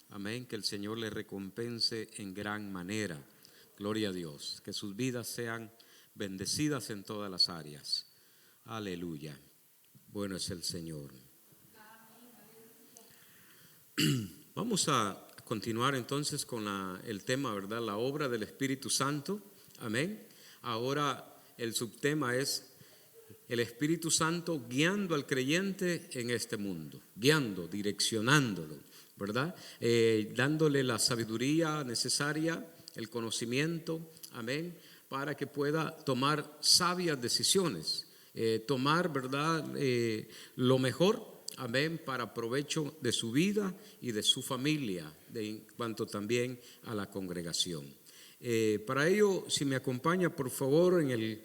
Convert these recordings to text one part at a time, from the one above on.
Amén, que el Señor les recompense en gran manera. Gloria a Dios, que sus vidas sean bendecidas en todas las áreas. Aleluya, bueno es el Señor. Vamos a continuar entonces con el tema, ¿verdad? La obra del Espíritu Santo. Amén. Ahora el subtema es el Espíritu Santo guiando al creyente en este mundo, guiando, direccionándolo, ¿verdad? Dándole la sabiduría necesaria, el conocimiento, amén, para que pueda tomar sabias decisiones, tomar, ¿verdad? Lo mejor, amén, para provecho de su vida y de su familia, en cuanto también a la congregación. Para ello, si me acompaña por favor en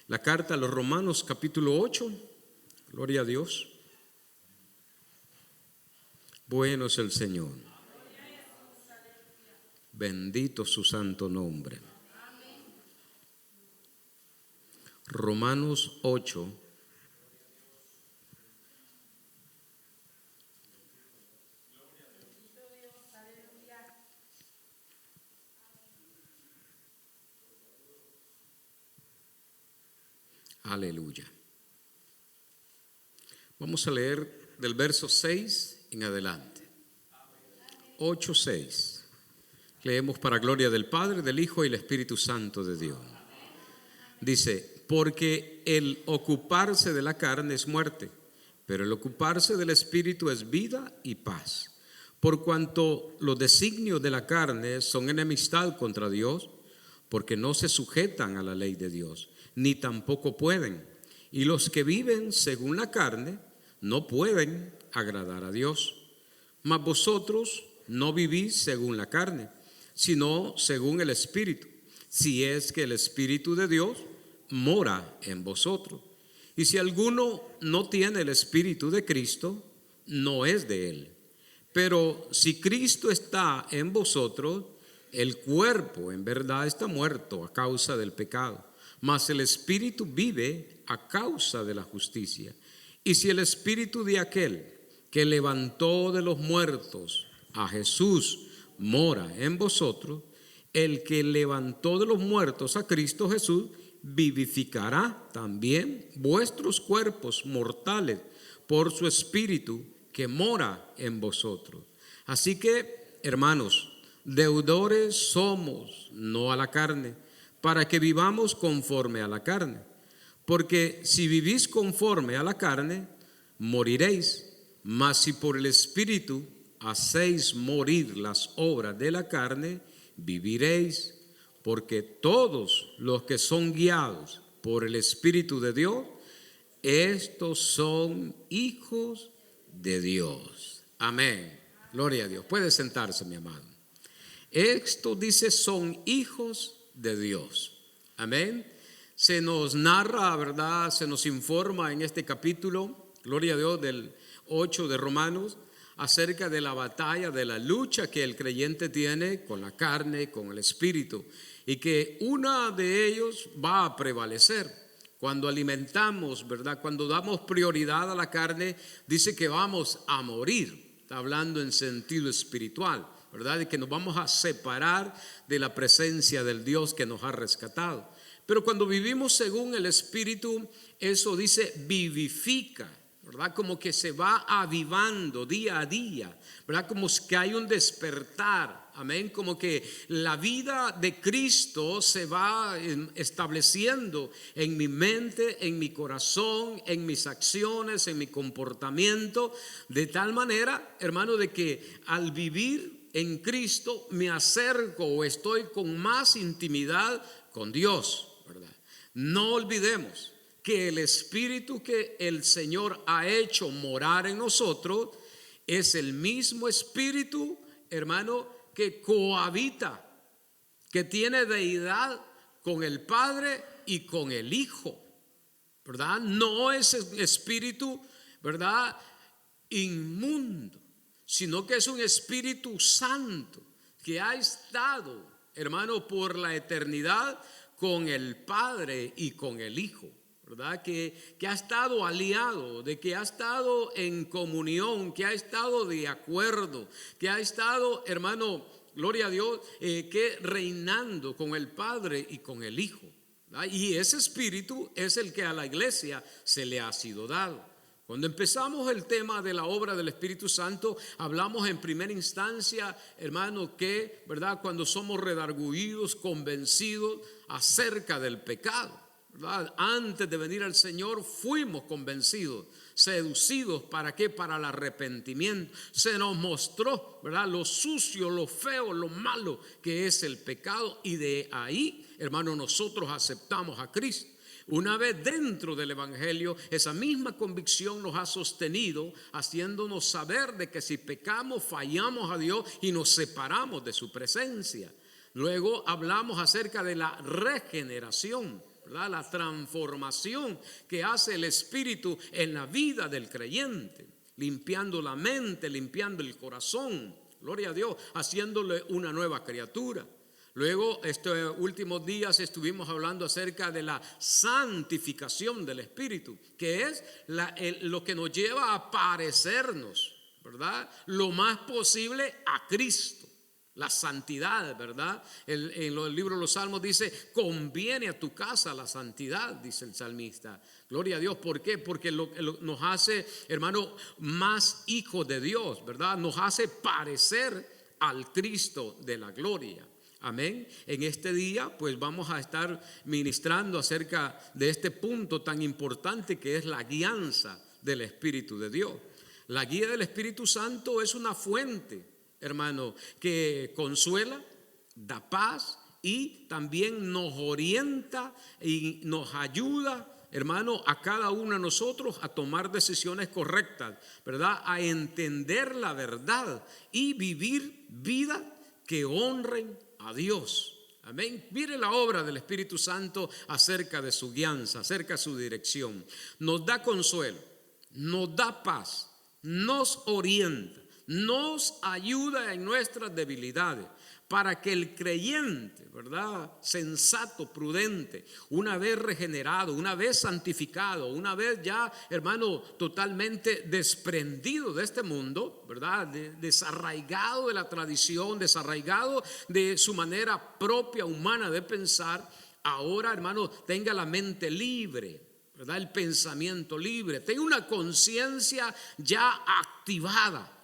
la carta a los Romanos capítulo 8, gloria a Dios. Bueno es el Señor, bendito su santo nombre. Romanos 8. Aleluya. Vamos a leer del verso 6 en adelante. 8:6. Leemos para gloria del Padre, del Hijo y del Espíritu Santo de Dios. Dice: porque el ocuparse de la carne es muerte, pero el ocuparse del Espíritu es vida y paz. Por cuanto los designios de la carne son enemistad contra Dios, porque no se sujetan a la ley de Dios, ni tampoco pueden. Y los que viven según la carne no pueden agradar a Dios. Mas vosotros no vivís según la carne, sino según el Espíritu, si es que el Espíritu de Dios mora en vosotros. Y si alguno no tiene el Espíritu de Cristo, no es de él. Pero si Cristo está en vosotros, el cuerpo en verdad está muerto a causa del pecado, mas el Espíritu vive a causa de la justicia. Y si el Espíritu de aquel que levantó de los muertos a Jesús mora en vosotros, el que levantó de los muertos a Cristo Jesús vivificará también vuestros cuerpos mortales por su Espíritu que mora en vosotros. Así que, hermanos, deudores somos, no a la carne, para que vivamos conforme a la carne. Porque si vivís conforme a la carne, moriréis. Mas si por el Espíritu hacéis morir las obras de la carne, viviréis. Porque todos los que son guiados por el Espíritu de Dios, estos son hijos de Dios. Amén. Gloria a Dios. Puede sentarse, mi amado. Esto dice, son hijos de Dios. Amén. Se nos narra, ¿verdad? Se nos informa en este capítulo, gloria a Dios, del 8 de Romanos, acerca de la batalla, de la lucha que el creyente tiene con la carne, con el espíritu, y que una de ellos va a prevalecer. Cuando alimentamos, ¿verdad? Cuando damos prioridad a la carne, dice que vamos a morir. Está hablando en sentido espiritual, ¿verdad? De que nos vamos a separar de la presencia del Dios que nos ha rescatado. Pero cuando vivimos según el Espíritu, eso dice vivifica, ¿verdad? Como que se va avivando día a día, ¿verdad? Como que hay un despertar, amén. Como que la vida de Cristo se va estableciendo en mi mente, en mi corazón, en mis acciones, en mi comportamiento, de tal manera, hermano, de que al vivir en Cristo me acerco o estoy con más intimidad con Dios, ¿verdad? No olvidemos que el Espíritu que el Señor ha hecho morar en nosotros es el mismo Espíritu, hermano, que cohabita, que tiene deidad con el Padre y con el Hijo, ¿verdad? No es espíritu, ¿verdad?, inmundo, sino que es un Espíritu Santo que ha estado, hermano, por la eternidad con el Padre y con el Hijo. ¿verdad? Que ha estado aliado, de que ha estado en comunión, que ha estado de acuerdo, que ha estado, hermano, gloria a Dios, que reinando con el Padre y con el Hijo, ¿verdad? Y ese espíritu es el que a la iglesia se le ha sido dado. Cuando empezamos el tema de la obra del Espíritu Santo, hablamos en primera instancia, hermano, que, ¿verdad? Cuando somos redargüidos, convencidos acerca del pecado, ¿verdad? Antes de venir al Señor fuimos convencidos, seducidos, ¿para qué? Para el arrepentimiento. Se nos mostró, ¿verdad? Lo sucio, lo feo, lo malo que es el pecado, y de ahí, hermano, nosotros aceptamos a Cristo. Una vez dentro del Evangelio, esa misma convicción nos ha sostenido, haciéndonos saber de que si pecamos, fallamos a Dios y nos separamos de su presencia. Luego hablamos acerca de la regeneración, ¿verdad? La transformación que hace el Espíritu en la vida del creyente, limpiando la mente, limpiando el corazón, gloria a Dios, haciéndole una nueva criatura. Luego, estos últimos días estuvimos hablando acerca de la santificación del Espíritu, que es lo que nos lleva a parecernos, ¿verdad?, lo más posible a Cristo. La santidad, ¿verdad? En el libro de los Salmos dice: conviene a tu casa la santidad, dice el salmista. Gloria a Dios. ¿Por qué? Porque nos hace, hermano, más hijos de Dios, ¿verdad? Nos hace parecer al Cristo de la gloria. Amén. En este día pues vamos a estar ministrando acerca de este punto tan importante que es la guianza del Espíritu de Dios. La guía del Espíritu Santo es una fuente, hermano, que consuela, da paz y también nos orienta y nos ayuda, hermano, a cada uno de nosotros a tomar decisiones correctas, ¿verdad? A entender la verdad y vivir vidas que honren a Dios. Amén. Mire la obra del Espíritu Santo acerca de su guianza, acerca de su dirección. Nos da consuelo, nos da paz, nos orienta, nos ayuda en nuestras debilidades, para que el creyente, ¿verdad?, sensato, prudente, una vez regenerado, una vez santificado, una vez ya, hermano, totalmente desprendido de este mundo, ¿verdad?, desarraigado de la tradición, desarraigado de su manera propia humana de pensar, ahora, hermano, tenga la mente libre, ¿verdad?, el pensamiento libre, tenga una conciencia ya activada.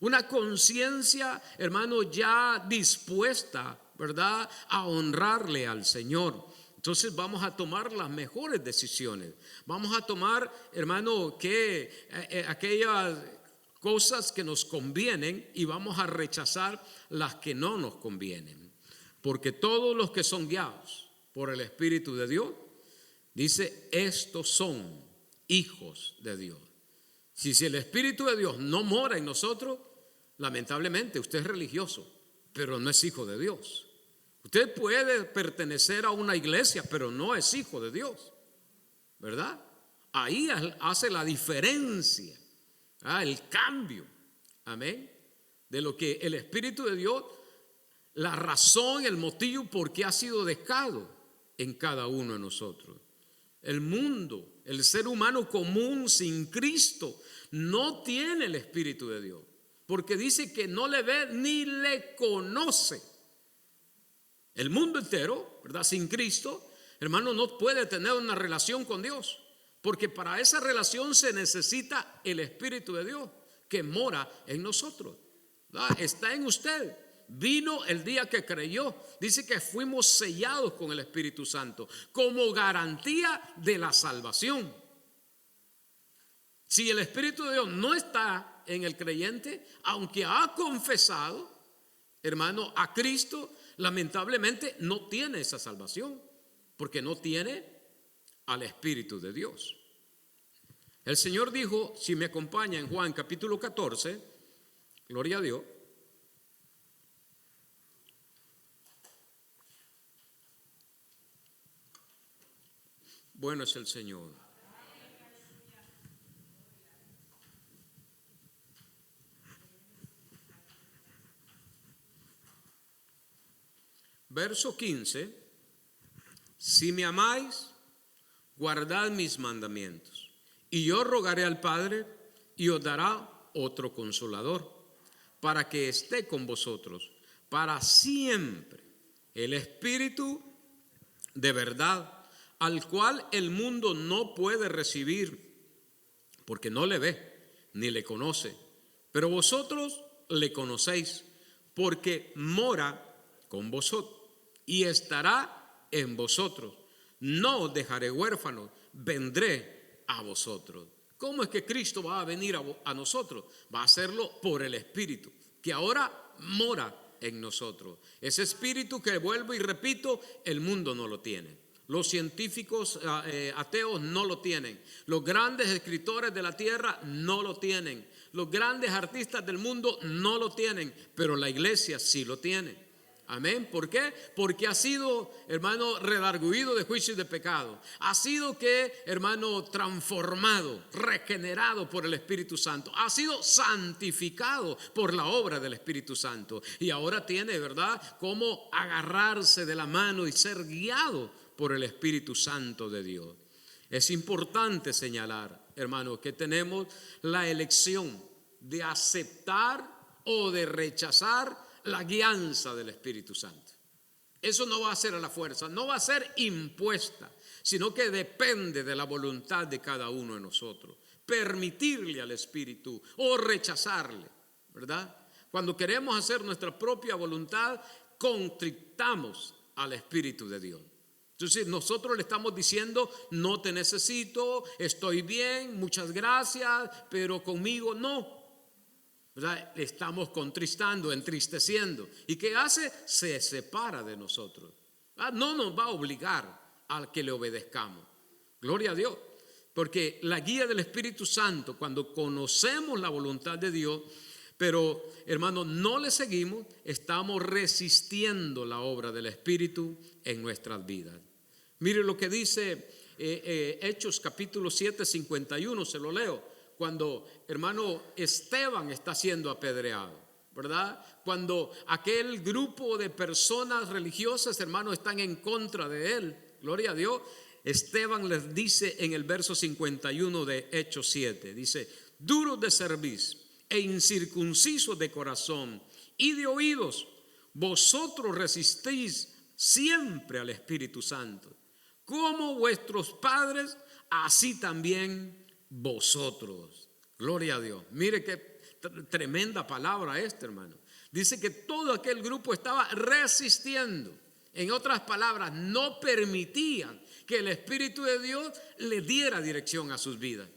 Una conciencia, hermano, ya dispuesta, ¿verdad?, a honrarle al Señor. Entonces vamos a tomar las mejores decisiones. Vamos a tomar, hermano, aquellas cosas que nos convienen y vamos a rechazar las que no nos convienen. Porque todos los que son guiados por el Espíritu de Dios, dice, estos son hijos de Dios. Si el Espíritu de Dios no mora en nosotros, lamentablemente usted es religioso, pero no es hijo de Dios. Usted puede pertenecer a una iglesia, pero no es hijo de Dios, ¿verdad? Ahí hace la diferencia, el cambio, amén, de lo que el Espíritu de Dios, la razón, el motivo por qué ha sido dejado en cada uno de nosotros. El mundo, el ser humano común sin Cristo no tiene el Espíritu de Dios, porque dice que no le ve ni le conoce. El mundo entero, ¿verdad?, sin Cristo, hermano, no puede tener una relación con Dios, porque para esa relación se necesita el Espíritu de Dios que mora en nosotros, ¿verdad? Está en usted. Vino el día que creyó. Dice que fuimos sellados con el Espíritu Santo como garantía de la salvación. Si el Espíritu de Dios no está en el creyente, aunque ha confesado, hermano, a Cristo, lamentablemente no tiene esa salvación, porque no tiene al Espíritu de Dios. El Señor dijo, si me acompaña en Juan capítulo 14, gloria a Dios. Bueno es el Señor. Verso 15: si me amáis, guardad mis mandamientos. Y yo rogaré al Padre y os dará otro consolador, para que esté con vosotros para siempre, el Espíritu de verdad, al cual el mundo no puede recibir, porque no le ve ni le conoce. Pero vosotros le conocéis, porque mora con vosotros y estará en vosotros. No os dejaré huérfanos, vendré a vosotros. ¿Cómo es que Cristo va a venir a nosotros? Va a hacerlo por el Espíritu, que ahora mora en nosotros. Ese Espíritu que, vuelvo y repito, el mundo no lo tiene. Los científicos ateos no lo tienen. Los grandes escritores de la tierra no lo tienen. Los grandes artistas del mundo no lo tienen, pero la iglesia sí lo tiene. Amén. ¿Por qué? Porque ha sido, hermano, redarguido de juicio y de pecado. Ha sido hermano, transformado, regenerado por el Espíritu Santo. Ha sido santificado por la obra del Espíritu Santo. Y ahora tiene, ¿verdad?, cómo agarrarse de la mano y ser guiado por el Espíritu Santo de Dios. Es importante señalar, hermano, que tenemos la elección de aceptar o de rechazar la guianza del Espíritu Santo. Eso no va a ser a la fuerza, no va a ser impuesta, sino que depende de la voluntad de cada uno de nosotros. Permitirle al Espíritu o rechazarle, ¿verdad? Cuando queremos hacer nuestra propia voluntad, contristamos al Espíritu de Dios. Entonces nosotros le estamos diciendo: no te necesito, estoy bien, muchas gracias, pero conmigo no. ¿Verdad? Le estamos contristando, entristeciendo. ¿Y qué hace? Se separa de nosotros. No nos va a obligar a que le obedezcamos. Gloria a Dios. Porque la guía del Espíritu Santo, cuando conocemos la voluntad de Dios, pero hermano, no le seguimos, estamos resistiendo la obra del Espíritu en nuestras vidas. Mire lo que dice Hechos capítulo 7, 51, se lo leo. Cuando, hermano, Esteban está siendo apedreado, ¿verdad? Cuando aquel grupo de personas religiosas, hermano, están en contra de él, gloria a Dios, Esteban les dice en el verso 51 de Hechos 7, dice: duros de cerviz e incircuncisos de corazón y de oídos, vosotros resistís siempre al Espíritu Santo, como vuestros padres, así también vosotros. Gloria a Dios. Mire qué tremenda palabra esta, hermano. Dice que todo aquel grupo estaba resistiendo. En otras palabras, no permitían que el Espíritu de Dios le diera dirección a sus vidas,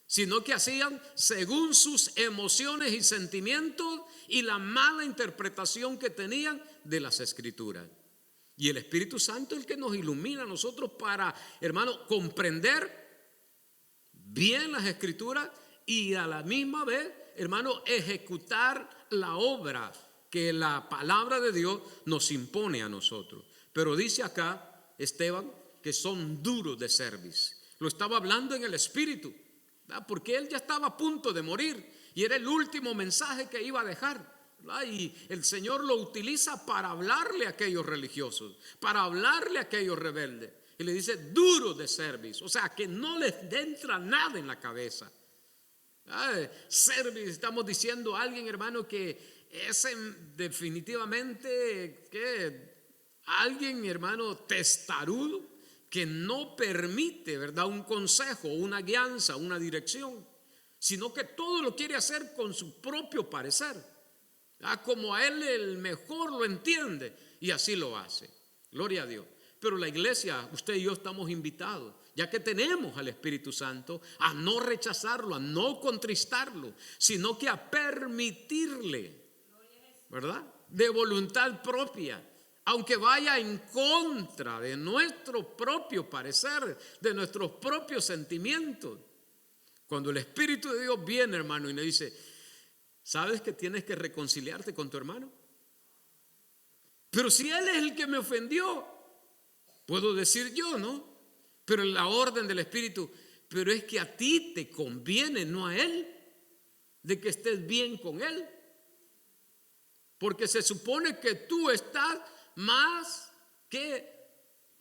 sino que hacían según sus emociones y sentimientos y la mala interpretación que tenían de las Escrituras. Y el Espíritu Santo es el que nos ilumina a nosotros para, hermano, comprender bien las Escrituras y a la misma vez, hermano, ejecutar la obra que la palabra de Dios nos impone a nosotros. Pero dice acá Esteban que son duros de cerviz. Lo estaba hablando en el Espíritu, ¿verdad? Porque él ya estaba a punto de morir y era el último mensaje que iba a dejar, ¿verdad? Y el Señor lo utiliza para hablarle a aquellos religiosos, para hablarle a aquellos rebeldes. Y le dice duro de cerviz, o sea que no les entra nada en la cabeza. Cerviz, estamos diciendo a alguien, hermano, que es definitivamente alguien, hermano, testarudo, que no permite, ¿verdad?, un consejo, una guianza, una dirección, sino que todo lo quiere hacer con su propio parecer, como a él el mejor lo entiende, y así lo hace. Gloria a Dios. Pero la iglesia, usted y yo estamos invitados, ya que tenemos al Espíritu Santo, a no rechazarlo, a no contristarlo, sino que a permitirle, ¿verdad?, de voluntad propia, aunque vaya en contra de nuestro propio parecer, de nuestros propios sentimientos. Cuando el Espíritu de Dios viene, hermano, y le dice: ¿sabes que tienes que reconciliarte con tu hermano? Pero si él es el que me ofendió, puedo decir yo, ¿no? Pero la orden del Espíritu: pero es que a ti te conviene, no a él, de que estés bien con él. Porque se supone que tú estás más que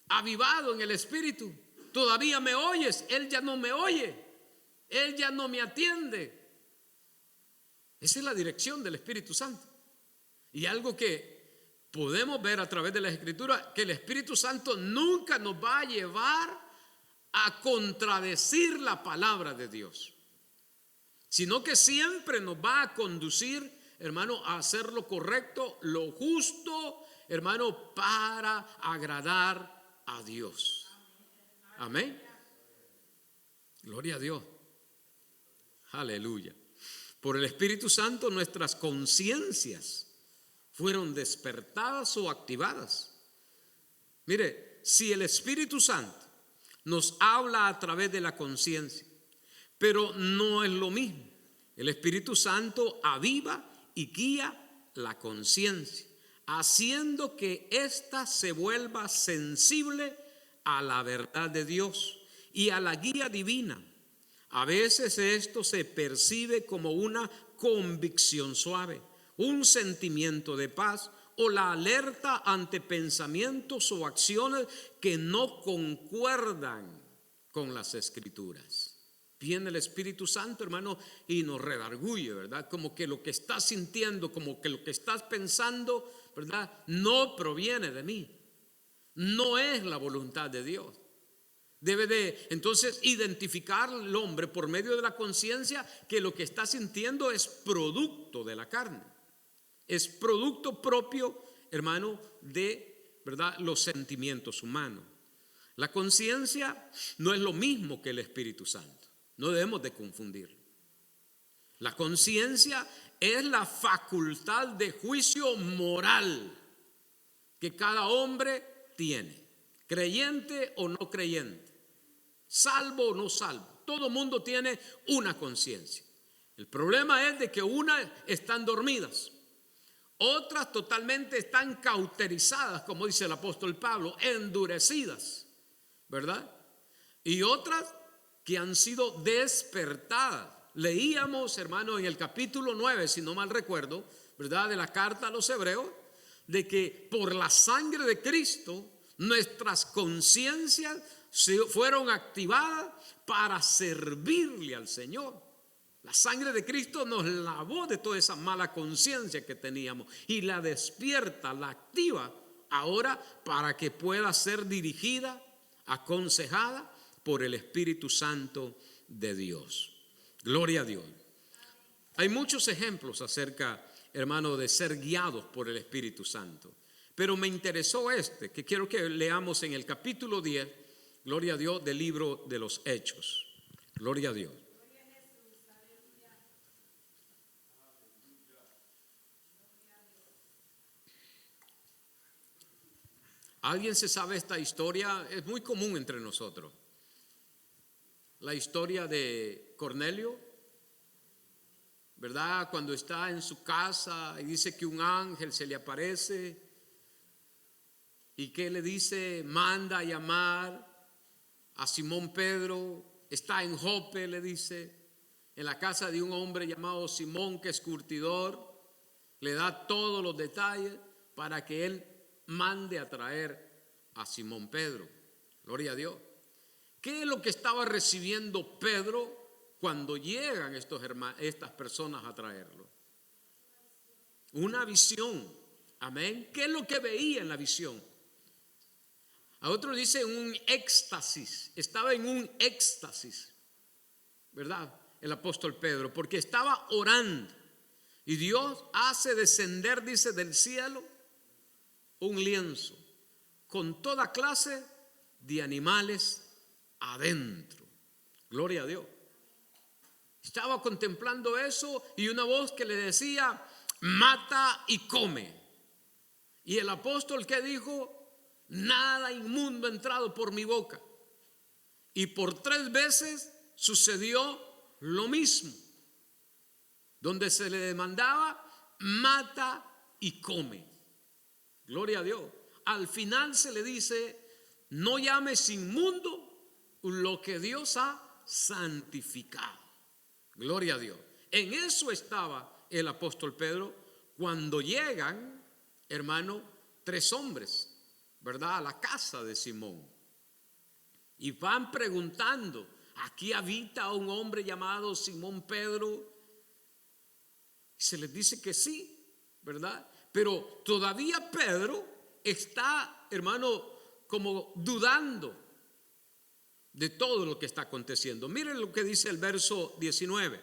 avivado en el Espíritu. todavía me oyes. Él ya no me oye, él ya no me atiende. Esa es la dirección del Espíritu Santo. Y algo que podemos ver a través de las Escrituras, que el Espíritu Santo nunca nos va a llevar a contradecir la palabra de Dios, sino que siempre nos va a conducir, hermano, a hacer lo correcto, lo justo, hermano, para agradar a Dios. Amén. Gloria a Dios. Aleluya. Por el Espíritu Santo nuestras conciencias fueron despertadas o activadas. Mire, si el Espíritu Santo nos habla a través de la conciencia, pero no es lo mismo. El Espíritu Santo aviva y guía la conciencia, haciendo que ésta se vuelva sensible a la verdad de Dios y a la guía divina. A veces esto se percibe como una convicción suave, un sentimiento de paz o la alerta ante pensamientos o acciones que no concuerdan con las Escrituras. Viene el Espíritu Santo, hermano, y nos redarguye, ¿verdad? Como que lo que estás sintiendo, como que lo que estás pensando, ¿verdad? No proviene de mí, no es la voluntad de Dios. Debe de entonces identificar el hombre por medio de la conciencia que lo que está sintiendo es producto de la carne, es producto propio, hermano, de, ¿verdad?, los sentimientos humanos. La conciencia no es lo mismo que el Espíritu Santo, no debemos de confundirlo. La conciencia es la facultad de juicio moral que cada hombre tiene, creyente o no creyente, salvo o no salvo. Todo mundo tiene una conciencia. El problema es de que unas están dormidas, otras totalmente están cauterizadas, como dice el apóstol Pablo, endurecidas, ¿verdad? Y otras que han sido despertadas. Leíamos, hermano, en el capítulo 9, si no mal recuerdo, ¿verdad?, de la carta a los Hebreos, de que por la sangre de Cristo nuestras conciencias fueron activadas para servirle al Señor. La sangre de Cristo nos lavó de toda esa mala conciencia que teníamos y la despierta, la activa ahora para que pueda ser dirigida, aconsejada por el Espíritu Santo de Dios. Gloria a Dios. Hay muchos ejemplos acerca, hermano, de ser guiados por el Espíritu Santo, pero me interesó que quiero que leamos en el capítulo 10, gloria a Dios, del libro de los Hechos. Gloria a Dios. ¿Alguien se sabe esta historia? Es muy común entre nosotros. La historia de Cornelio, ¿verdad? Cuando está en su casa y dice que un ángel se le aparece y que le dice, manda a llamar a Simón Pedro, está en Jope, le dice, en la casa de un hombre llamado Simón, que es curtidor. Le da todos los detalles para que él mande a traer a Simón Pedro. Gloria a Dios. ¿Qué es lo que estaba recibiendo Pedro cuando llegan estas personas a traerlo? Una visión. Amén. ¿Qué es lo que veía en la visión? A otro dice un éxtasis. Estaba en un éxtasis, ¿verdad? El apóstol Pedro, porque estaba orando y Dios hace descender, dice, del cielo un lienzo con toda clase de animales adentro. Gloria a Dios. Estaba contemplando eso y una voz que le decía, mata y come. Y el apóstol, que dijo, nada inmundo ha entrado por mi boca. Y por 3 veces sucedió lo mismo, donde se le demandaba, mata y come. Gloria a Dios. Al final se le dice, no llames inmundo lo que Dios ha santificado. Gloria a Dios. En eso estaba el apóstol Pedro cuando llegan, hermano, 3 hombres, ¿verdad?, a la casa de Simón. Y van preguntando, aquí habita un hombre llamado Simón Pedro. Y se les dice que sí, ¿verdad? Pero todavía Pedro está, hermano, como dudando de todo lo que está aconteciendo. Miren lo que dice el verso 19.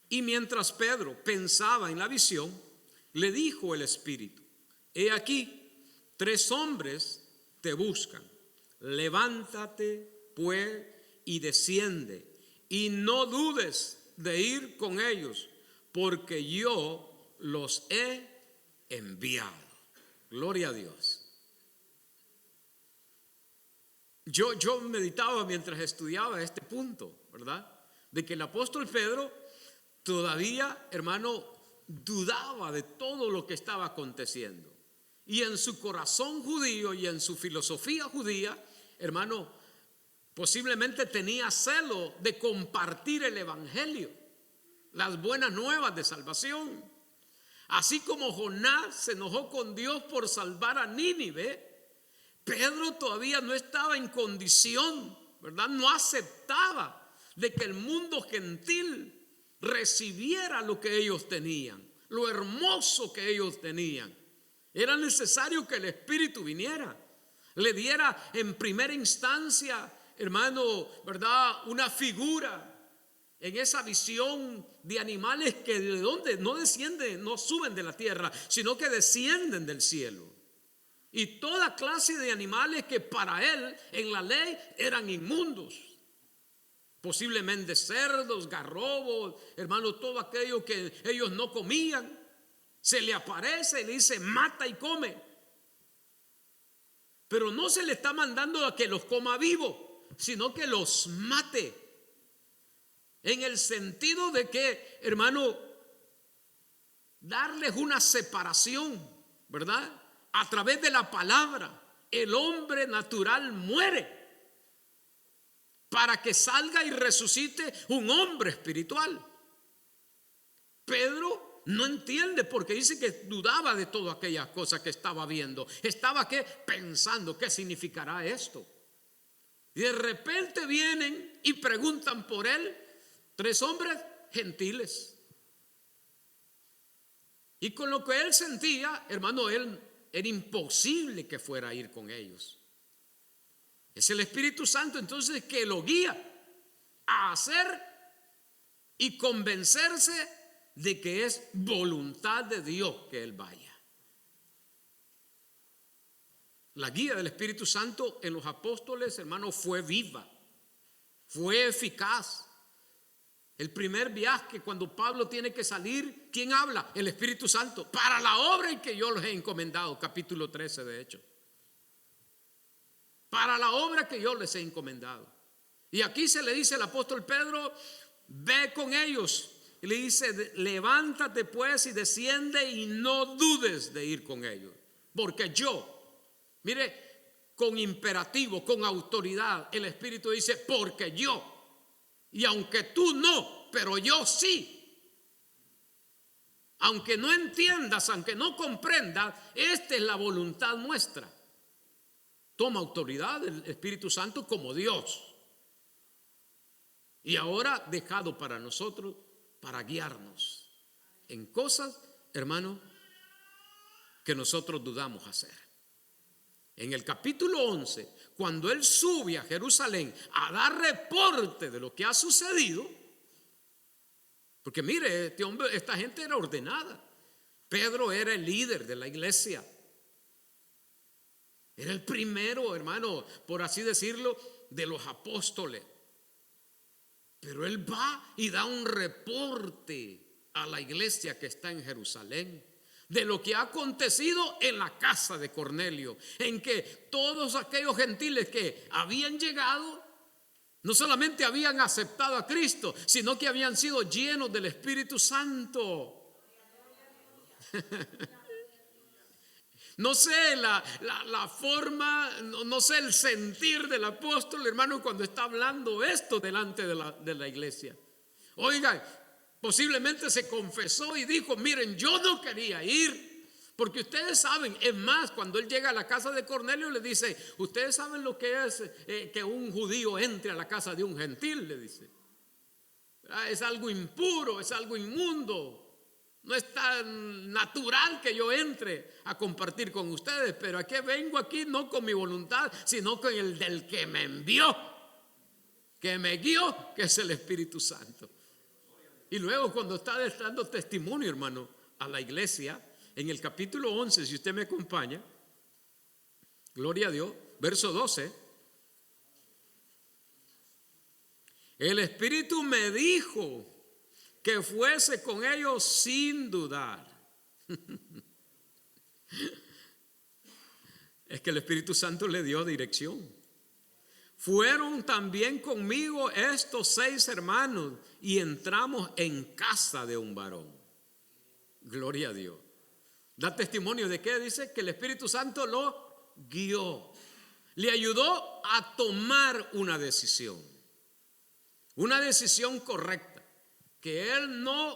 Y mientras Pedro pensaba en la visión, le dijo el Espíritu: he aquí, 3 hombres te buscan. Levántate, pues, y desciende, y no dudes de ir con ellos, porque yo los he enviado. Gloria a Dios. Yo meditaba mientras estudiaba este punto, ¿verdad? De que el apóstol Pedro todavía, hermano, dudaba de todo lo que estaba aconteciendo. Y en su corazón judío y en su filosofía judía, hermano, posiblemente tenía celo de compartir el evangelio, las buenas nuevas de salvación. Así como Jonás se enojó con Dios por salvar a Nínive, Pedro todavía no estaba en condición, ¿verdad? No aceptaba de que el mundo gentil recibiera lo que ellos tenían, lo hermoso que ellos tenían. Era necesario que el Espíritu viniera, le diera en primera instancia, hermano, ¿verdad?, una figura en esa visión de animales que de donde no descienden, no suben de la tierra, sino que descienden del cielo. Y toda clase de animales que para él en la ley eran inmundos. Posiblemente cerdos, garrobos, hermano, todo aquello que ellos no comían. Se le aparece y le dice: mata y come. Pero no se le está mandando a que los coma vivos, sino que los mate. En el sentido de que, hermano, darles una separación, ¿verdad? A través de la palabra, el hombre natural muere para que salga y resucite un hombre espiritual. Pedro no entiende, porque dice que dudaba de todas aquellas cosas que estaba viendo. Estaba ¿qué? Pensando, ¿qué significará esto? Y de repente vienen y preguntan por él 3 hombres gentiles. Y con lo que él sentía, hermano, él era imposible que fuera a ir con ellos. Es el Espíritu Santo entonces que lo guía a hacer y convencerse de que es voluntad de Dios que él vaya. La guía del Espíritu Santo en los apóstoles, hermano, fue viva, fue eficaz. El primer viaje, cuando Pablo tiene que salir, ¿quién habla? El Espíritu Santo, para la obra en que yo los he encomendado, capítulo 13 de Hechos. Para la obra que yo les he encomendado. Y aquí se le dice al apóstol Pedro: ve con ellos. Y le dice: levántate pues y desciende y no dudes de ir con ellos. Porque yo, mire, con imperativo, con autoridad, el Espíritu dice: porque yo. Y aunque tú no, pero yo sí. Aunque no entiendas, aunque no comprendas, esta es la voluntad nuestra. Toma autoridad el Espíritu Santo como Dios. Y ahora dejado para nosotros, para guiarnos en cosas, hermano, que nosotros dudamos hacer. En el capítulo 11, cuando él sube a Jerusalén a dar reporte de lo que ha sucedido, porque mire, esta gente era ordenada. Pedro era el líder de la iglesia. Era el primero, hermano, por así decirlo, de los apóstoles. Pero él va y da un reporte a la iglesia que está en Jerusalén de lo que ha acontecido en la casa de Cornelio, en que todos aquellos gentiles que habían llegado no solamente habían aceptado a Cristo, sino que habían sido llenos del Espíritu Santo. No sé la forma, no sé el sentir del apóstol, hermano, cuando está hablando esto delante de la iglesia. Oiga, posiblemente se confesó y dijo: miren, yo no quería ir, Porque ustedes saben, es más, cuando él llega a la casa de Cornelio le dice, ustedes saben lo que es que un judío entre a la casa de un gentil, le dice. Es algo impuro, es algo inmundo. No es tan natural que yo entre a compartir con ustedes, pero aquí vengo aquí no con mi voluntad, sino con el del que me envió, que me guió, que es el Espíritu Santo. Y luego cuando está dando testimonio, hermano, a la iglesia, en el capítulo 11, si usted me acompaña, gloria a Dios, verso 12, el Espíritu me dijo que fuese con ellos sin dudar. Es que el Espíritu Santo le dio dirección. Fueron también conmigo estos 6 hermanos y entramos en casa de un varón. Gloria a Dios. Da testimonio de qué dice, que el Espíritu Santo lo guió, le ayudó a tomar una decisión correcta, que él no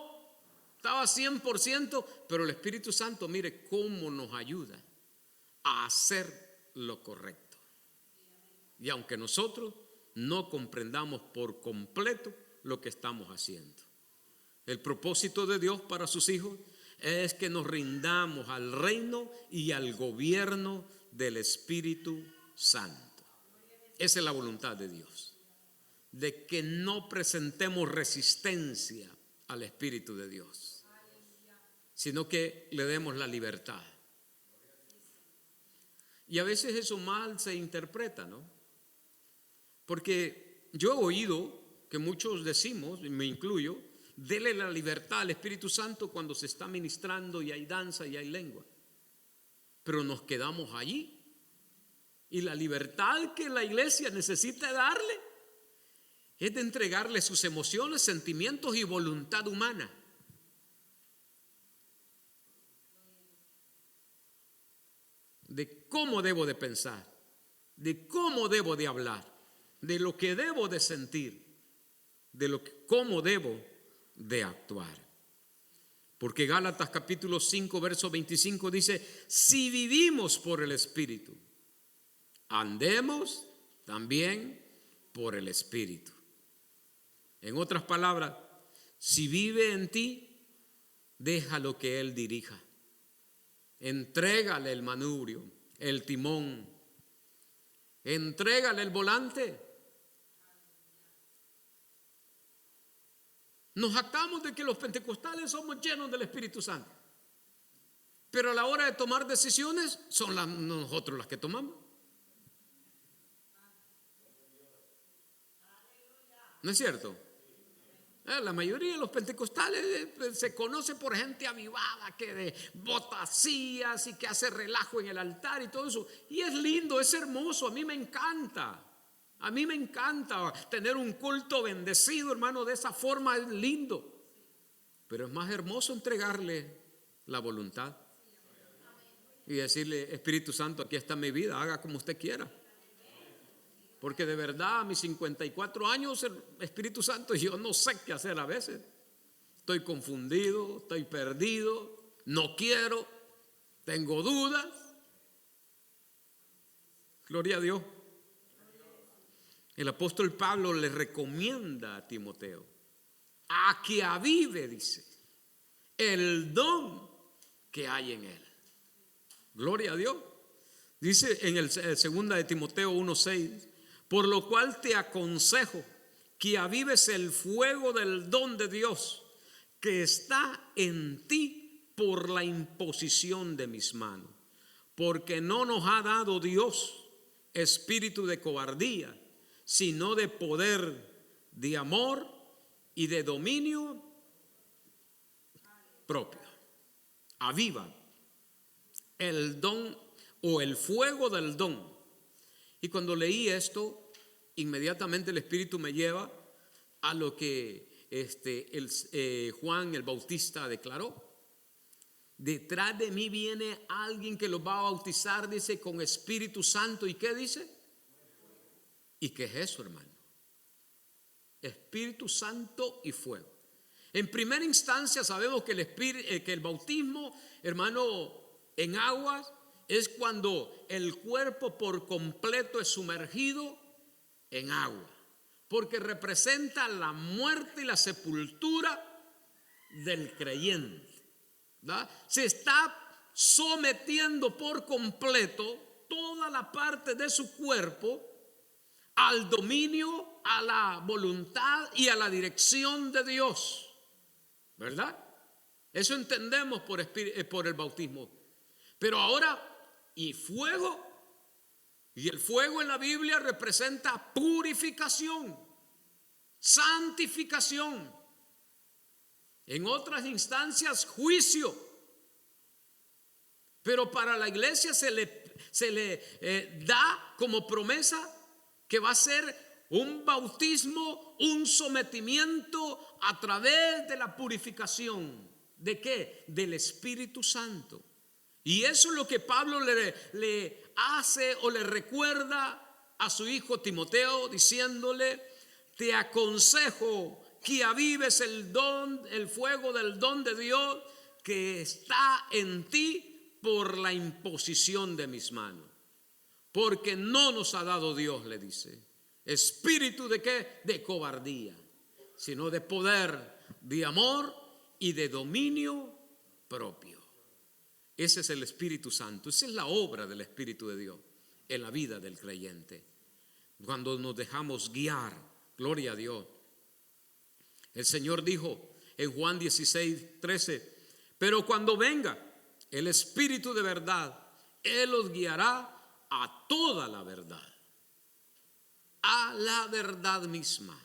estaba 100%, pero el Espíritu Santo, mire cómo nos ayuda a hacer lo correcto. Y aunque nosotros no comprendamos por completo lo que estamos haciendo, el propósito de Dios para sus hijos es que nos rindamos al reino y al gobierno del Espíritu Santo. Esa es la voluntad de Dios, de que no presentemos resistencia al Espíritu de Dios, sino que le demos la libertad. Y a veces eso mal se interpreta, ¿no? Porque yo he oído que muchos decimos, y me incluyo, dele la libertad al Espíritu Santo cuando se está ministrando y hay danza y hay lengua. Pero nos quedamos allí. Y la libertad que la iglesia necesita darle es de entregarle sus emociones, sentimientos y voluntad humana. De cómo debo de pensar, de cómo debo de hablar, de lo que debo de sentir, de cómo debo de actuar. Porque Gálatas capítulo 5 verso 25 dice, si vivimos por el Espíritu, andemos también por el Espíritu. En otras palabras, si vive en ti, déjalo que Él dirija. Entrégale el manubrio, el timón, entrégale el volante. Nos jactamos de que los pentecostales somos llenos del Espíritu Santo, pero a la hora de tomar decisiones son nosotros las que tomamos. ¿No es cierto? La mayoría de los pentecostales se conoce por gente avivada que bota sillas y que hace relajo en el altar y todo eso. Y es lindo, es hermoso, a mí me encanta. A mí me encanta tener un culto bendecido, hermano, de esa forma es lindo. Pero es más hermoso entregarle la voluntad y decirle, Espíritu Santo, aquí está mi vida, haga como usted quiera. Porque de verdad a mis 54 años el Espíritu Santo, yo no sé qué hacer a veces. Estoy confundido, estoy perdido, no quiero, tengo dudas. Gloria a Dios. El apóstol Pablo le recomienda a Timoteo a que avive, dice, el don que hay en él. Gloria a Dios. Dice en el 2 de Timoteo 1:6, por lo cual te aconsejo que avives el fuego del don de Dios que está en ti por la imposición de mis manos. Porque no nos ha dado Dios espíritu de cobardía, sino de poder, de amor y de dominio propio. Aviva el don o el fuego del don. Y cuando leí esto, inmediatamente el Espíritu me lleva a lo que Juan el Bautista declaró. Detrás de mí viene alguien que los va a bautizar, dice, con Espíritu Santo. ¿Y qué dice? ¿Y qué es eso, hermano? Espíritu Santo y fuego. En primera instancia sabemos que el bautismo, hermano, en aguas es cuando el cuerpo por completo es sumergido en agua, porque representa la muerte y la sepultura del creyente, ¿verdad? Se está sometiendo por completo toda la parte de su cuerpo al dominio, a la voluntad y a la dirección de Dios, ¿verdad? Eso entendemos por el bautismo. Pero ahora, y el fuego en la Biblia representa purificación, santificación, en otras instancias juicio. Pero para la iglesia se le da como promesa que va a ser un bautismo, un sometimiento a través de la purificación. ¿De qué? Del Espíritu Santo. Y eso es lo que Pablo le hace o le recuerda a su hijo Timoteo, diciéndole: te aconsejo que avives el fuego del don de Dios que está en ti por la imposición de mis manos. Porque no nos ha dado Dios, le dice, espíritu de ¿qué? De cobardía, sino de poder, de amor y de dominio propio. Ese es el Espíritu Santo, esa es la obra del Espíritu de Dios en la vida del creyente. Cuando nos dejamos guiar, gloria a Dios. El Señor dijo en Juan 16:13, pero cuando venga el Espíritu de verdad, Él os guiará a toda la verdad, a la verdad misma.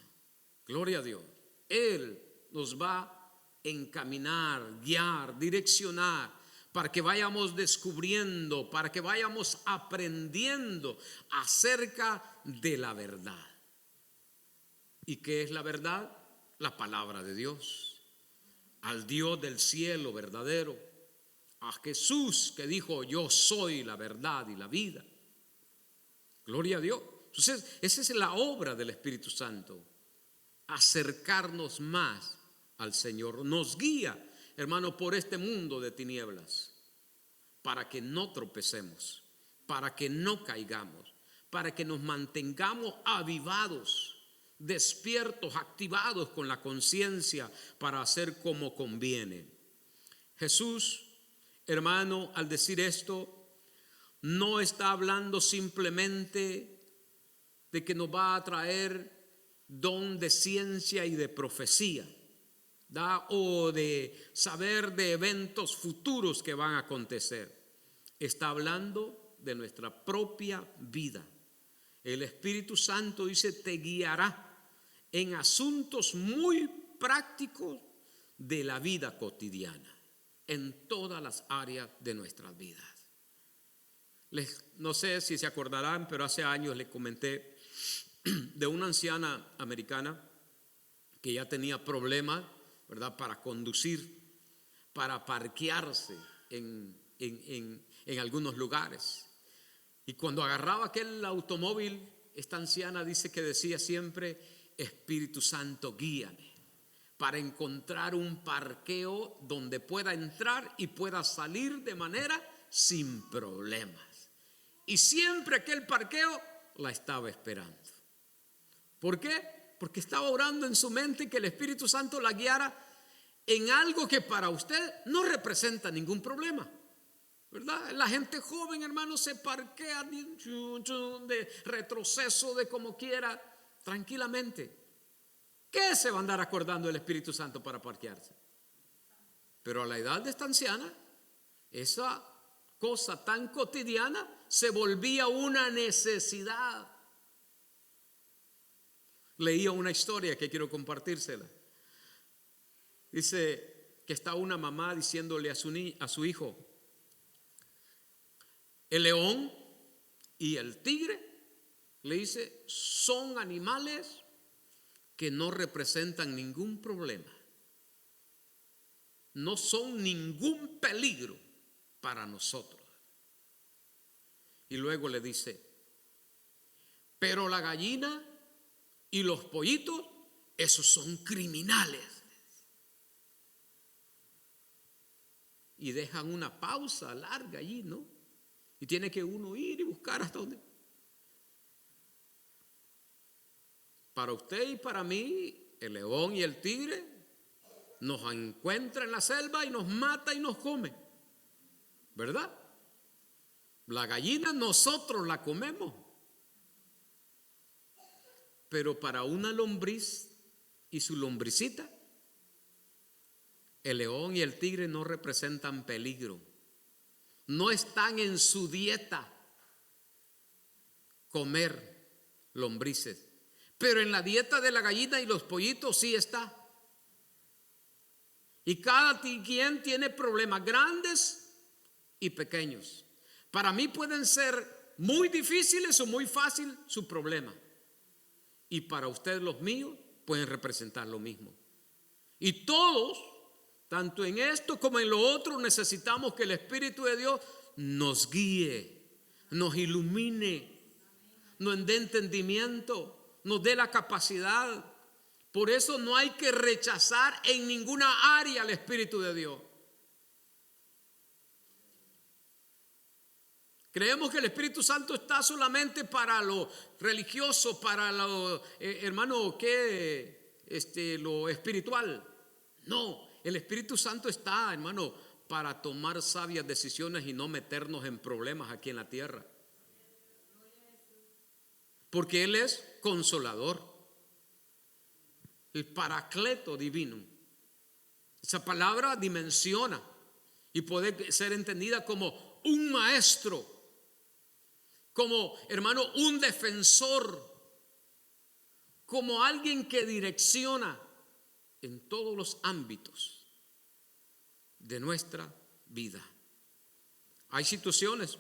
Gloria a Dios. Él nos va a encaminar, guiar, direccionar, para que vayamos descubriendo, para que vayamos aprendiendo acerca de la verdad. ¿Y qué es la verdad? La palabra de Dios, al Dios del cielo verdadero, a Jesús que dijo: yo soy la verdad y la vida. Gloria a Dios. Entonces, esa es la obra del Espíritu Santo, acercarnos más al Señor. Nos guía, hermano, por este mundo de tinieblas, para que no tropecemos, para que no caigamos, para que nos mantengamos avivados, despiertos, activados con la conciencia para hacer como conviene. Jesús, hermano, al decir esto, no está hablando simplemente de que nos va a traer don de ciencia y de profecía, ¿da? O de saber de eventos futuros que van a acontecer. Está hablando de nuestra propia vida. El Espíritu Santo dice: te guiará en asuntos muy prácticos de la vida cotidiana, en todas las áreas de nuestras vidas. No sé si se acordarán, pero hace años les comenté de una anciana americana que ya tenía problemas, ¿verdad?, para conducir, para parquearse en algunos lugares. Y cuando agarraba aquel automóvil, esta anciana dice que decía siempre: Espíritu Santo, guíame para encontrar un parqueo donde pueda entrar y pueda salir de manera sin problemas. Y siempre aquel parqueo la estaba esperando. ¿Por qué? Porque estaba orando en su mente que el Espíritu Santo la guiara en algo que para usted no representa ningún problema, ¿verdad? La gente joven, hermano, se parquea de retroceso, de como quiera, tranquilamente. ¿Qué se va a andar acordando el Espíritu Santo para parquearse? Pero a la edad de esta anciana, esa cosa tan cotidiana se volvía una necesidad. Leía una historia que quiero compartírsela. Dice que está una mamá diciéndole a su hijo: el león y el tigre, le dice, son animales que no representan ningún problema, no son ningún peligro para nosotros. Y luego le dice: pero la gallina y los pollitos, esos son criminales. y dejan una pausa larga allí, ¿no? Y tiene que uno ir y buscar hasta donde. Para usted y para mí, el león y el tigre nos encuentra en la selva y nos mata y nos come, ¿verdad? La gallina nosotros la comemos, pero para una lombriz y su lombricita, el león y el tigre no representan peligro, no están en su dieta comer lombrices, pero en la dieta de la gallina y los pollitos sí está. Y cada quien tiene problemas grandes y pequeños. Para mí pueden ser muy difíciles o muy fácil su problema. Y para ustedes los míos pueden representar lo mismo. Y todos, tanto en esto como en lo otro, necesitamos que el Espíritu de Dios nos guíe, nos ilumine, nos dé entendimiento, nos dé la capacidad. Por eso no hay que rechazar en ninguna área al Espíritu de Dios. Creemos que el Espíritu Santo está solamente para lo religioso, para lo, lo espiritual. No, el Espíritu Santo está, hermano, para tomar sabias decisiones y no meternos en problemas aquí en la tierra. Porque Él es consolador, el paracleto divino. Esa palabra dimensiona y puede ser entendida como un maestro, como, hermano, un defensor, como alguien que direcciona en todos los ámbitos de nuestra vida. Hay situaciones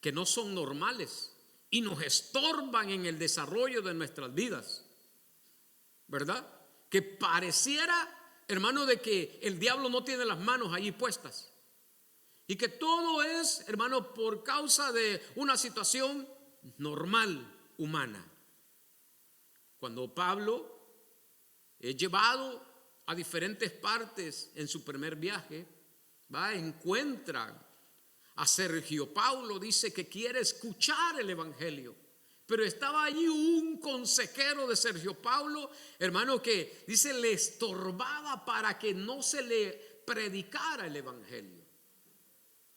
que no son normales y nos estorban en el desarrollo de nuestras vidas, ¿verdad? Que pareciera, hermano, de que el diablo no tiene las manos allí puestas y que todo es, hermano, por causa de una situación normal, humana. Cuando Pablo es llevado a diferentes partes en su primer viaje, encuentra a Sergio Paulo, dice que quiere escuchar el evangelio, pero estaba allí un consejero de Sergio Paulo, hermano, que dice le estorbaba para que no se le predicara el evangelio.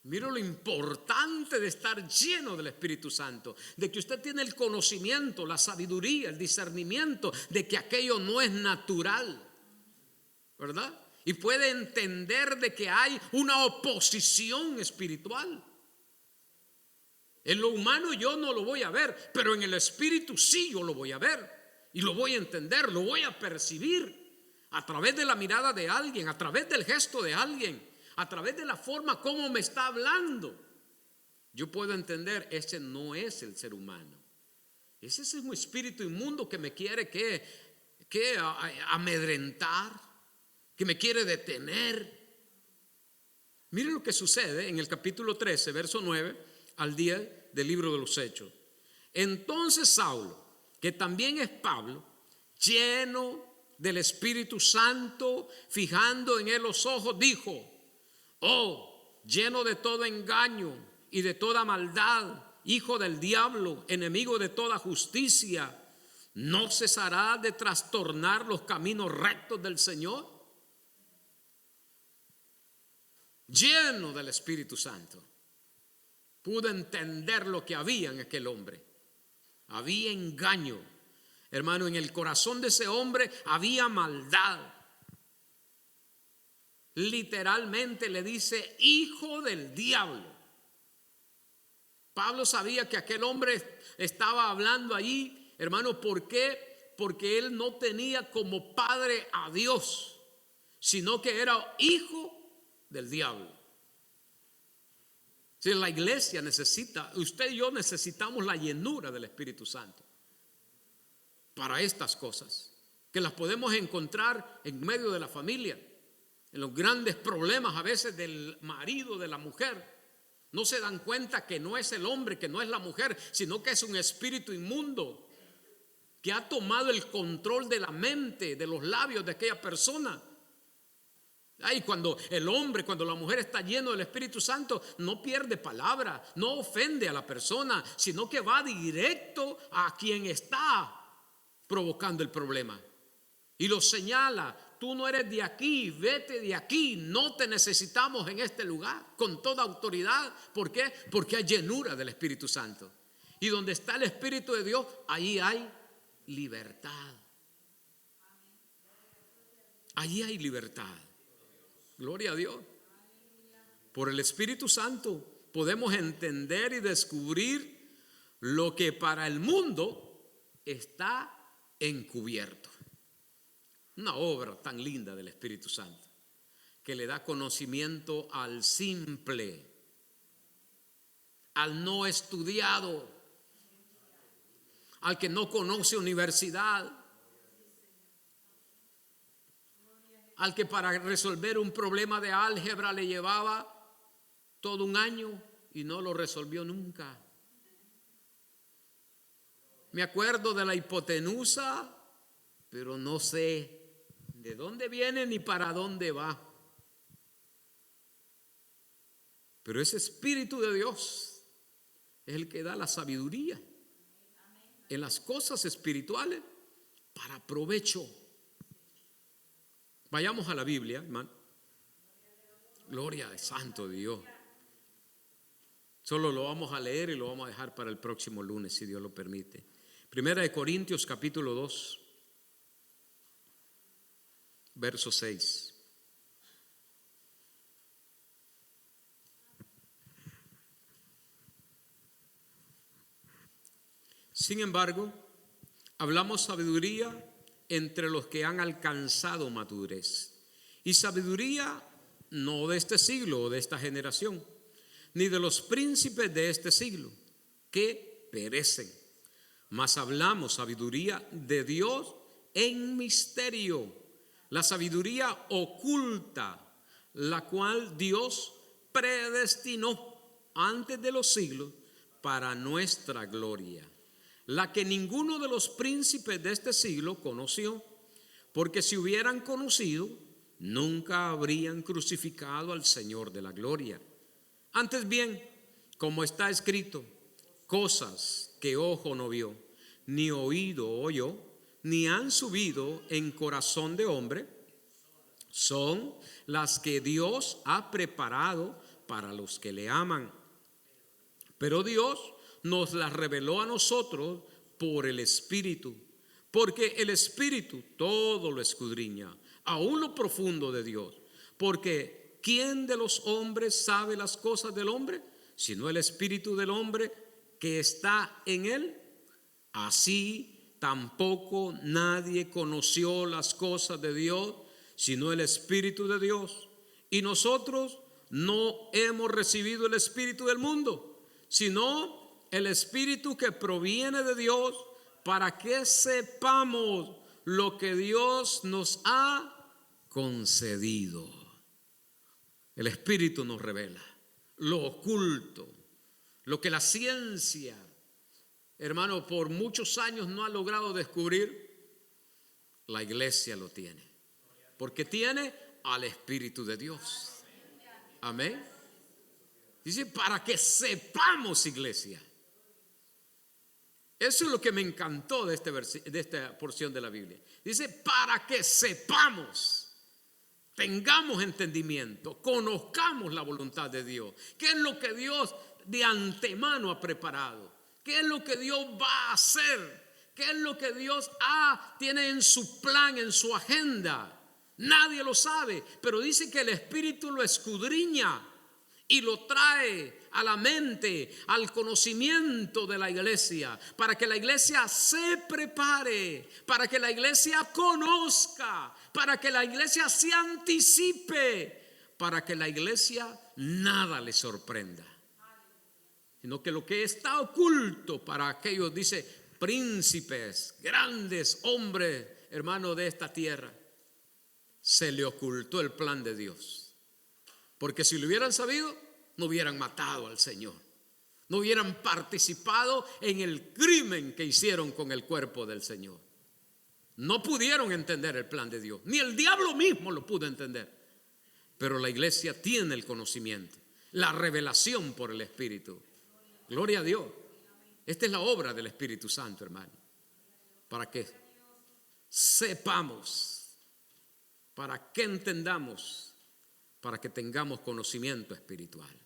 Mira lo importante de estar lleno del Espíritu Santo, de que usted tiene el conocimiento, la sabiduría, el discernimiento de que aquello no es natural, ¿verdad? Y puede entender de que hay una oposición espiritual. En lo humano yo no lo voy a ver, pero en el Espíritu sí yo lo voy a ver y lo voy a entender, lo voy a percibir a través de la mirada de alguien, a través del gesto de alguien, a través de la forma como me está hablando. Yo puedo entender, ese no es el ser humano. Ese es un espíritu inmundo que me quiere que amedrentar, que me quiere detener. Miren lo que sucede en el capítulo 13, verso 9 al 10 del libro de los Hechos. Entonces Saulo, que también es Pablo, lleno del Espíritu Santo, fijando en él los ojos, dijo: oh, lleno de todo engaño y de toda maldad, hijo del diablo, enemigo de toda justicia, ¿no cesará de trastornar los caminos rectos del Señor? Lleno del Espíritu Santo, pude entender lo que había en aquel hombre. Había engaño, hermano, en el corazón de ese hombre había maldad. Literalmente le dice hijo del diablo. Pablo sabía que aquel hombre estaba hablando allí, hermano, ¿por qué? Porque él no tenía como padre a Dios, sino que era hijo del diablo. Si la iglesia necesita, usted y yo necesitamos la llenura del Espíritu Santo para estas cosas, que las podemos encontrar en medio de la familia, en los grandes problemas a veces del marido, de la mujer. No se dan cuenta que no es el hombre, que no es la mujer, sino que es un espíritu inmundo que ha tomado el control de la mente, de los labios de aquella persona. Ay, cuando el hombre, cuando la mujer está lleno del Espíritu Santo, no pierde palabra, no ofende a la persona, sino que va directo a quien está provocando el problema y lo señala. Tú no eres de aquí, vete de aquí, no te necesitamos en este lugar, con toda autoridad. ¿Por qué? Porque hay llenura del Espíritu Santo. Y donde está el Espíritu de Dios, ahí hay libertad. Allí hay libertad. Gloria a Dios. Por el Espíritu Santo podemos entender y descubrir lo que para el mundo está encubierto. Una obra tan linda del Espíritu Santo que le da conocimiento al simple, al no estudiado, al que no conoce universidad, al que para resolver un problema de álgebra le llevaba todo un año y no lo resolvió nunca. Me acuerdo de la hipotenusa, pero no sé de dónde viene ni para dónde va. Pero ese Espíritu de Dios es el que da la sabiduría en las cosas espirituales para provecho. Vayamos a la Biblia, hermano. Gloria al Santo Dios. Solo lo vamos a leer y lo vamos a dejar para el próximo lunes, si Dios lo permite. Primera de Corintios capítulo 2, verso 6. Sin embargo, hablamos sabiduría entre los que han alcanzado madurez. Y sabiduría no de este siglo o de esta generación, ni de los príncipes de este siglo, que perecen. Mas hablamos sabiduría de Dios en misterio, la sabiduría oculta, la cual Dios predestinó antes de los siglos para nuestra gloria, la que ninguno de los príncipes de este siglo conoció, porque si hubieran conocido, nunca habrían crucificado al Señor de la gloria. Antes bien, como está escrito, cosas que ojo no vio, ni oído oyó, ni han subido en corazón de hombre, son las que Dios ha preparado para los que le aman. Pero Dios nos las reveló a nosotros por el Espíritu, porque el Espíritu todo lo escudriña, aún lo profundo de Dios. Porque ¿quién de los hombres sabe las cosas del hombre, sino el Espíritu del hombre que está en él? Así tampoco nadie conoció las cosas de Dios, sino el Espíritu de Dios. Y nosotros no hemos recibido el espíritu del mundo, sino el Espíritu que proviene de Dios, para que sepamos lo que Dios nos ha concedido. El Espíritu nos revela lo oculto, lo que la ciencia, hermano, por muchos años no ha logrado descubrir. La iglesia lo tiene, porque tiene al Espíritu de Dios. Amén. Dice, para que sepamos, iglesia. Eso es lo que me encantó de esta porción de la Biblia. Dice, para que sepamos, tengamos entendimiento, conozcamos la voluntad de Dios. ¿Qué es lo que Dios de antemano ha preparado? ¿Qué es lo que Dios va a hacer? ¿Qué es lo que Dios tiene en su plan, en su agenda? Nadie lo sabe, pero dice que el Espíritu lo escudriña y lo trae a la mente, al conocimiento de la iglesia, para que la iglesia se prepare, para que la iglesia conozca, para que la iglesia se anticipe, para que la iglesia nada le sorprenda, sino que lo que está oculto para aquellos, dice, príncipes, grandes hombres, hermanos de esta tierra, se le ocultó el plan de Dios. Porque si lo hubieran sabido, no hubieran matado al Señor, no hubieran participado en el crimen que hicieron con el cuerpo del Señor. No pudieron entender el plan de Dios, ni el diablo mismo lo pudo entender. pero la iglesia tiene el conocimiento, la revelación por el Espíritu. Gloria a Dios. Esta es la obra del Espíritu Santo, hermano, para que sepamos, para que entendamos, para que tengamos conocimiento espiritual.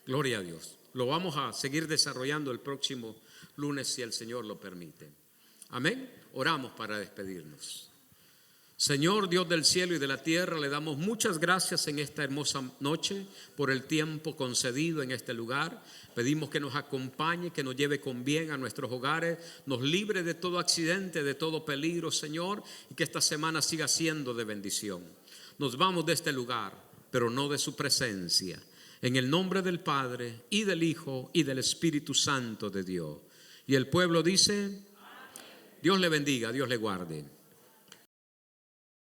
Gloria a Dios. Lo vamos a seguir desarrollando el próximo lunes si el Señor lo permite. Amén. Oramos para despedirnos. Señor Dios del cielo y de la tierra, le damos muchas gracias en esta hermosa noche por el tiempo concedido en este lugar. Pedimos que nos acompañe, que nos lleve con bien a nuestros hogares, nos libre de todo accidente, de todo peligro, Señor, y que esta semana siga siendo de bendición. Nos vamos de este lugar, pero no de su presencia. En el nombre del Padre, y del Hijo, y del Espíritu Santo de Dios. Y el pueblo dice: Dios le bendiga, Dios le guarde.